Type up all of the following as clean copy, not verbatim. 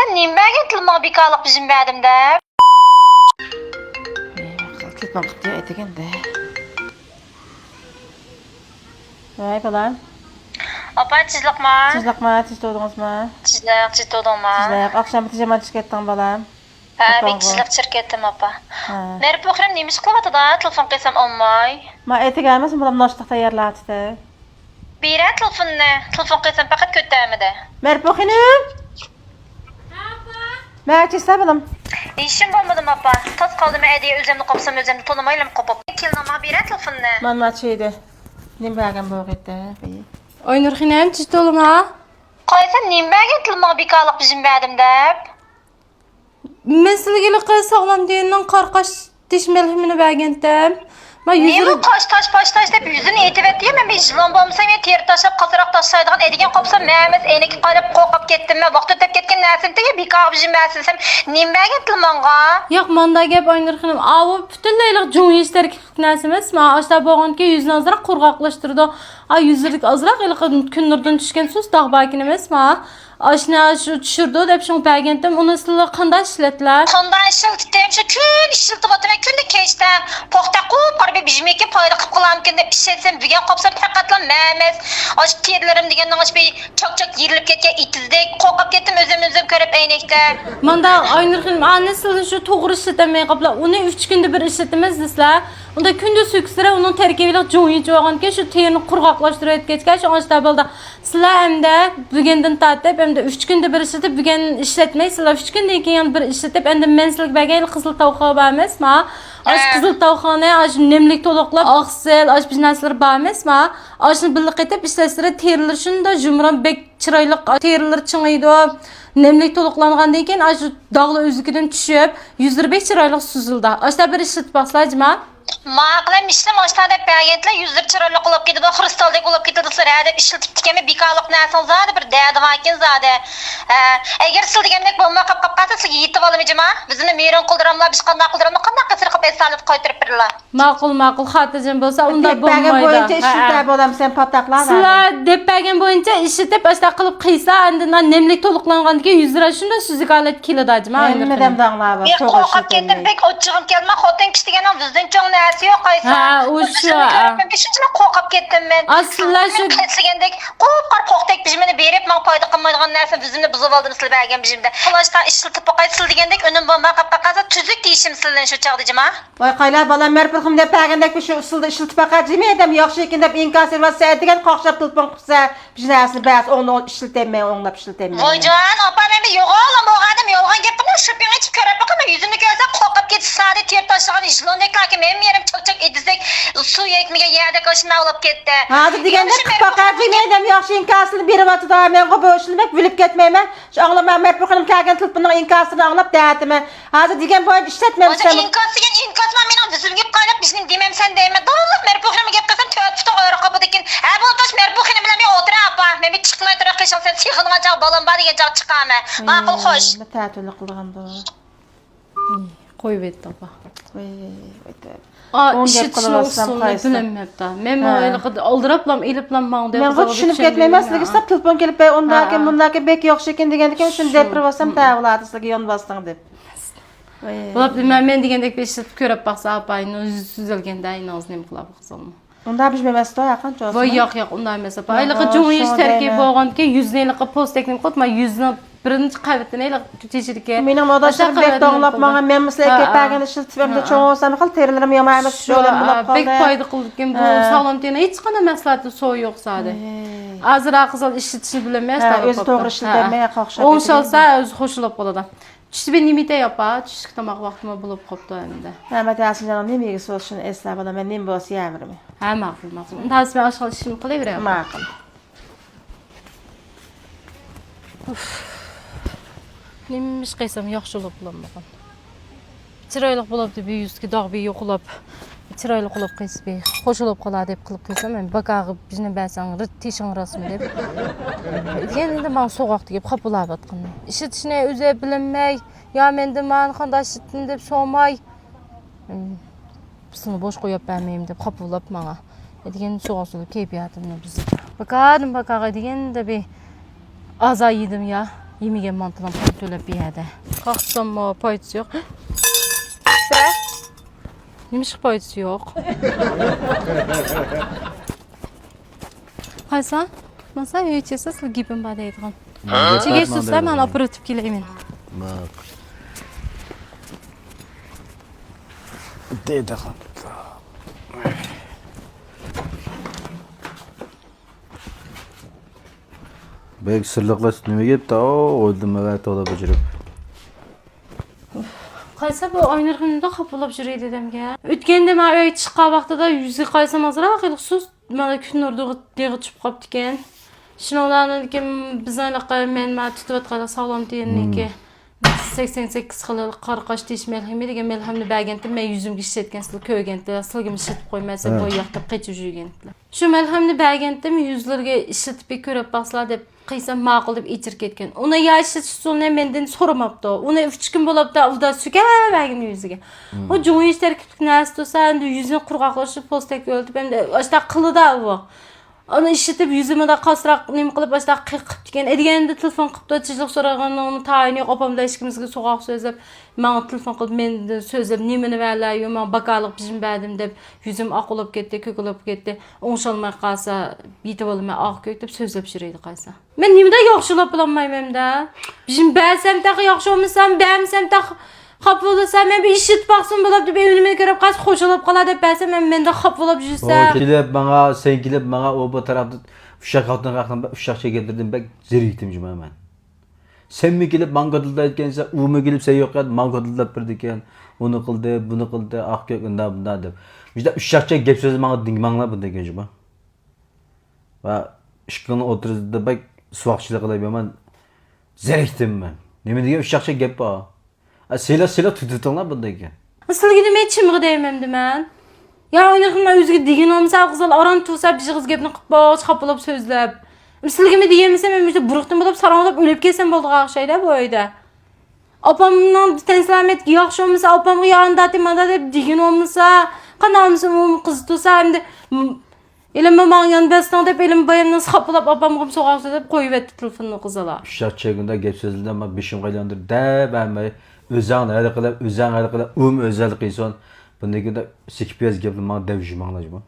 Sen neyim ben getirdim bir kalıp bizim bedimde? Telefon kutuya etegen de. Vay balan. Apa çizlik mi? Sizlik mi? Siz doğdunuz mu? Çizlik oldum mu? Sizlik. Akşam biteceğim çıkarttın balan. Ben çizlik şirketim apa. Merhaba bakırım neymiş kılavatı da telefon kıysam olmay. Ma etegelmesin bulam noştakta yerlatı. Bire telefon ne? Telefon kıysam fakat kötüymedi. Merhaba bakınım. Merhaba çizse balam. İşim olmadı apa. Tas kaldım ediye üzerinde kopsam üzerinde tonamayla mı kopup? Kilnama bire telefon ne? Man ma şeydi. Nim bergen bu gitti. Oynur xinem çist olma. Kaysan neyim ben getirdim bir kalıp bizim bedimde? Mesele qay sağlam diyenin qarqaş dişmelhimini bəgendim. Ma Niye yüzür bu taş deyip yüzünü etivet diye mi? Biz lombamsam ya teri taşıp katırak taşsaydıgan edigen kopsam mehmet eneki qarab kokap kettim mi? Vaqt ötep ketken nersin diye bir kağıp bizim bersizsem neyim ben getirdim bana? Yoq, manda gap oynur xinem. Avu bütünleylik jo'yish terkib näsimas. Ma aşta bolğanki yüzünü azraq qurgaqlaştırdı. A yüzürlük azraq ilq künnurdan düşken söz dağbakin emas ma. Aşna şu düşürdü dep şoň bəgendim. Onu sizler qanday işletdiler? Sondan işiltdim şu gün işiltip oturum günde keçten pohta kup qarab bizimki payda qıp qılam kende işetsem bügen qopsam faqatla mehmet. Aş terlerim degenden aş bir çok yerilip ketken itizdek kokap kettim özüm körüp eynekte. Manda oynur xinem. Annesini şu toğru işletemey qapla. Onu 3 günde bir işletemez desler. Onda күндө сөксүрө унун теркебиyle жоңуйчу болгонке şu terni qurgaqlaştırып ketken şu aşta bolda. Sizler hemde bugünden tatip hemde 3 günde bir işletip bugün işletmey. Sizler 3 günden keyin bir işletip hemde mensizlik belgeyle kızıl tavukha barmaz ma. Aş kızıl tavukhanı aş nemlik toloqlap aqsel aş biz narsalar barmaz ma. Aşını birlik etip işletsire teriler şunda jumran bek çıraylık teriler çıngıydı. Nemlik toloqlanğandan keyin aş dağlı özüküden düşüp 125 çıraylık süzüldü. Aşta bir işletip baxsaycıma. Maqlam işlem aşağıda bəgentlə yüzlük çıraqlı qılıb gedib, kristaldek olub getirdiler. Hədə işiltib tikəmə bir qalıp nəsən zadı bir dədi vakin zadı. Əgər sil degemek bolma qap qatısıl yitib alımıcıma. Bizimle meyran qıldıramlar, biz qanday qıldıramlar, qanday qısır qıp esalib qoytırıb birla. Maqul xatirjam bolsa unda Bergen bolmaydı. boyunca işletip bolam sen pataklar. Sizlar dep bergen boyunca işletip aşta qılıp qıysa andan nemlik toluqlanğandan keyin 100 lira şunda süzük alet kilodacıma. Neden dağlar var? Bir qoqab ketdim, pek oçığım kelmə, xotin kişdigənin bizdən çox nəsi yox aysa. Ha, o şu. Ben şunçuna qoqab ketdim ben. Aslında şu Keçigəndək qoqar qoqtek bizimni berib, mən payda qılmaydigan nəsə bizimni buzub aldınız sizlər bəgən bizimdə. Ulaşda işiltib qoqay sil degəndək önüm bomba qapqaza tüzük deyişim sizdən şu çağdıcıma. Vay qaylar balam merpilxim dep bergendek bir şu usulda işiltip bakar jimi edem yaxşı ekin dep inkasir va sədegen qoqşap telefon qıpsa biz nəsini bəs onu işiltemmey onlap işiltemmey. Voy can, apa mən bir yoğalam o adam yoğan gepini şüphen hiç körəp baxam yüzünü görsə qoqab get sadə ter taşıgan işlondaklar ki mənim yerim çok edizek su yekmige yerde kaşına olup gitti. Hazır degende bakar jimi edem yaxşı inkasini berip atıda men qobo işilmek bilip ketmeymen. Şu ağlama merpilxim kelgen telefonun inkasini anlap dəyətime. Hazır degen boy işletmemişsem. Oca inkasma menin düzülgüp kaynap bizim demem sen deyme. Davulluq merpuxini gep kasan töt futa oyra kapıdakin. Bu taş merpuxini bilen bir otura apa. Men bir çıkmay tura qışan sen sixınğa caq balan bari gecaq çıqame. Maqul xoş. Ne tətüllü qılğan bu. qoyub etdi apa. On İşi gep tüşünü qılarsam olsun qaysı. bilemepdi. Men öyle aldıraplam, eliplam mağda. Men bu düşünüp ketmeyməslik istep telefon kelip be ondakin bundakin bek yoxşı ekin degendiken şunu deprivasam təvladı sizge yon bastın dep. Bulap men degendek bir işletip körüp baksa apayın süzülgende ayın ağzını qılab qızılma. Onda bilmeməsi də yaxın çoxsun. Voy yoq unda emasa. Aylıqı jo'yish terkibi bolğanki 100 post teknik qotma 100 birinci qavatini ayliq teşirike. Mening odaşlarım bek doğlap mağa men mesela ketpägen işiltibimde çoğ olsam qıl terilerim yamaýmas şölen bulap qaldy. Bek payda qıldıkken bu sağlam tene hiç qana məsləhətli soy yox sadə. Azra qızıl işitişi biləməz da. Öz toğru işiltməyə qalxşaq. On şalsa öz xoşulub qolada. Çüştü ben nimite yapa, çüştük tamaq vaxtıma bulup qopdu əmdə. Hə, Yasin canım nemigi soşun esnabada men nim boş yəmirmi. Hə, maqul. Onda mən aşağı işimi qılay verəm. Maqul. Neymiş qaysam yaxşı olub bulanmaqan. Çiraylıq bulubdu bir yüzki dağ bir yoxulub. Çiraylıq olub qaysıb. Xoş olub qala dep qılıb qaysam mən baqağı bizə bəsən teşin rasmı dep. Degəndə mən soğaq deyib qapılab atqın. İşitişinə özə bilinmək, ya məndə mən qanda işitdim dep soğmay. Sını boş qoyub bərməyim dep qapılab mənə. Degəndə soğaq olub keyfiyyatımla biz. Baqağı degəndə bir aza yedim ya. Yemegen mantılan pul to'lab beradi. Qalxsam foydasi yo'q. Sira? Nima foydasi yo'q? Qaysan? Masa yeychesa sizga gapim bor deydigan. Chegay so'zlar men operativ kelayman. Bak. Deydi qan. Bek sirliqlar nima gapdi? O'ldim va to'la bajirib. Qaysa bu oynirxonada qapılab yuraydi dedimga. O'tganda men uy chiqqan vaqtida yuzi qaysam azroq xilxsus mana kun nurdig'i chiqib qopti ekan. Shunlardan kim bizaniqqa men tutib atqan sog'lom terniki. 88 xil qarqash tish melhami degan melhamni bergandim men yuzimga ishlatgan sizlar ko'rgandilar sizlarga ishlatib qo'ymasa bu yoqda qechib yurgandilar. Shu melhamni bergandim yuzlarga ishlatib ko'rib baqslar deb qilsam ma'qul deb ichir ketgan. Uni yashitish usulini mendan so'ramabdi. Uni 3 kun bo'libdi uda sugavergan yuziga. O jo'yish tarkiblik narsa bo'lsa endi yuzini qurg'oqlashib postak o'ltib endi ashta qilida u. Onu işitib yüzümdə qasraq nim qilib başda qiqib degan. Edigəndə telefon qilib tijlik so'ragan onu tayini opamda ishkimizga so'qoq so'zlab, menga telefon qilib men so'zlab nimani verlar, yo men bakaliq bijim berdim deb yüzüm oqilib ketdi, ko'kilib ketdi. O'ngshalmay qolsa, yetib olmay oq ko'k deb so'zlab yuraydi qaysa. Men nimada yaxshilab bilmayman-da. Bijim bersam taq yaxshi olmasam, bermasam taq xap bo'lasam men bir ishit baxsim bo'lib deb evimga kirib qas qo'shilib qoladi deb bersam menda xap bo'lib yursa. Kelib menga, sen kelib menga o bu tarafda uşaq altına qalxdım, uşaq çəkirdim bək zirikdim cümə mən. Sen mi kelib mangadılda etkensə, o mu kelib sen yox qad mangadılda birdi ekan, onu qıldı, bunu qıldı, aq gök unda bunda deb. Bizdə uşaqça gep sözü menga dingmanglar bunda ekan cümə. Və işqini oturdu bək suaqçılıq qılıb mən zirikdim mən. Nima degan uşaqça gep var. Sela tututunlar bunda ekan. Sizlarga nima aytishimga deyman men. Ya oynaqma o'ziga degan olmasa qizlar aron tursa bir qiz gapni qilib bosh qapilib so'zlab. Sizlarga nima deganmisa men o'sha buruqdan bo'lib saralab o'lib kelsam bo'ldi o'xshaydi bu oyda. Opamning tinchlanmaydi yaxshi olmasa opamga yonda timada deb degan olmasa qanamsa u qiz tursa endi elimma menga beston deb elim bayamni qapilib opamga so'qoqsa deb qo'yib etdi telefonni qizlar. Uşaq çəkində gep sözündən mən bişim qaylandır. Dəbəmə özəng hələ qılıb, özəl qıysan. Bundakı da sikpiyaz gepni mən dəvjim anlajma.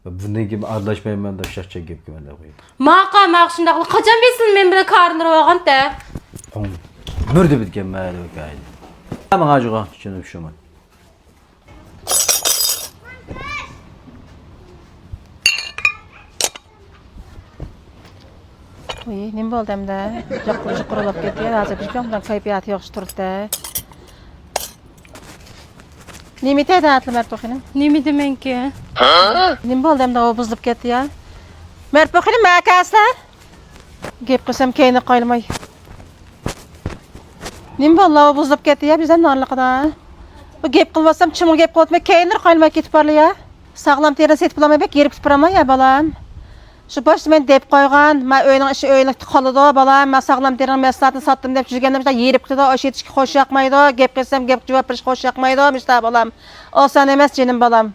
Bundan gibi ardaşmayım da uşaq çək gep kimə də qoyum. Maqa maqşındaqlı qaçan bilsin men bilan qarındırıb olğanda. Mürdə bitken mələ qaydı. Mən acığa düşünüb şuma. Oy, nima bo'ldi endi? Joqqish qurilib ketdi. Hozir bizga kayfiyati yaxshi turibdi. Nima deydi atli Marpoxina? Nima demenki? Nima bo'ldi endi o buzilib ketdi ya? Marpoxina makaslar? Gap qilsam keyni qo'yilmay. Nima bo'ldi o buzilib ketdi ya bizdan norliqida? Bu gap qilmasam chimil gap qilmay keyni qo'yilmay ketib borli ya. Sog'lom teri setib olamay bek yerib ketib boraman ya balam. Şu boş men dep qo'ygan, men o'yning ishi o'ylikda qoladi balam, men sog'lom terin mahsulotini sotdim deb жүргәндә yerib ketdi, o yetishga xo'sh yoqmaydi, gap qilsam gap javob berish xo'sh yoqmaydi, mishta balam. Oson emas jinim balam.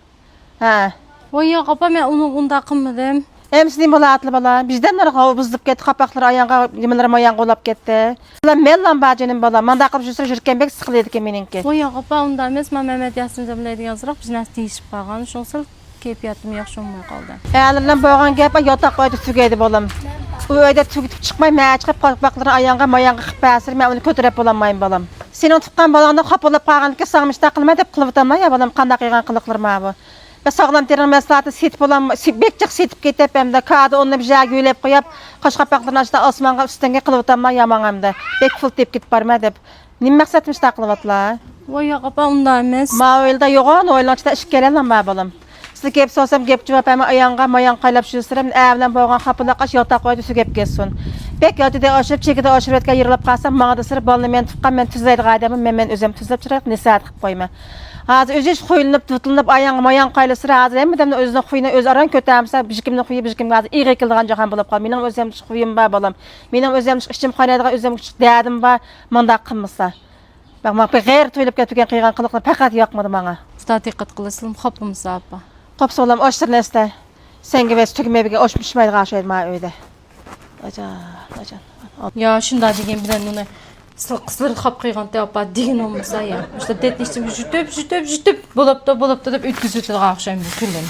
Ha. Voy opa men uni unda qilmadim. Emsini bo'latli balam. Bizdan narxa buzib ketdi, qapaqlar ayonga, nimalar ayonga olib ketdi. Balam mendan bajinim balam. Menda qilib жүргән bek siqiladi ekan meningki. Voy opa unda emas, men Mehmet Yasin jamlaydigan zo'roq bizni deyishib qolgan. Shunsil keyfiyatim yaxshi bo'lmay qoldi. Halidan bo'lgan gap yotoq qo'ydi tugaydi balam. U uyda tugitib chiqmay, men chiqib qapaqlarni ayonga mayonga qilib basir, men uni ko'tarib bo'lmayman balam. Sening tuqqan balangni qapilib qolganlikka sog'mishda qilma deb qilib o'taman ya balam, qanday qilgan qiliqlarma bu. Ve sağlam terin maslahati setib olam, bekçik setib ketib hamda kağıdı onu bir joyga yo'lab qo'yib, qo'sh qapaqlarni ochda osmonga ustonga qilib o'taman yomon hamda. Bek pul tep ketib borma deb. Nima maqsadimiz taqilib atlar? Voy opa unda emas. Ma o'ylda yo'g'on, o'ylanchda ish kelaman ma balam. Siz gap so'sam gap javob ham ayonga mayon qaylab shusiram, avlan bo'lgan qapilaqash yotoq qo'ydi shu gap kelsin. Bek yotida oshirib, chekida oshirib o'tgan yirilib qolsam, menga desir bolni men tuqqan, men tuzlaydigan odamim, men o'zim tuzlab chiroq nasihat qilib qo'yma. Hozir o'zi qo'yilib, tutilib, ayonga mayon qaylasa, hozir ham odamni o'zini qo'yini o'z aran ko'tamsa, bijikimni qo'yib, bijikimga hozir ig'i qilgan johan bo'lib qol. Mening o'zim qo'yim bor bolam. Mening o'zim ishim qaynadigan o'zim dadim bor, menda qilmasa. Bak, men g'ayr to'ylib ketgan qilgan qiliqni faqat yoqmadi menga. Usta diqqat qilasizmi, xopimiz opa. Qopsa olam oshtirnasda. Senga ves tugmaybiga oshmishmaydigan o'shaydi men uyda. Acan. Ya şunda degen bilen onu kızları kap kıyganda yapar degen olmasa ya. İşte detleştim jütüp bolup da dep ötküzüp akşam bütün gün.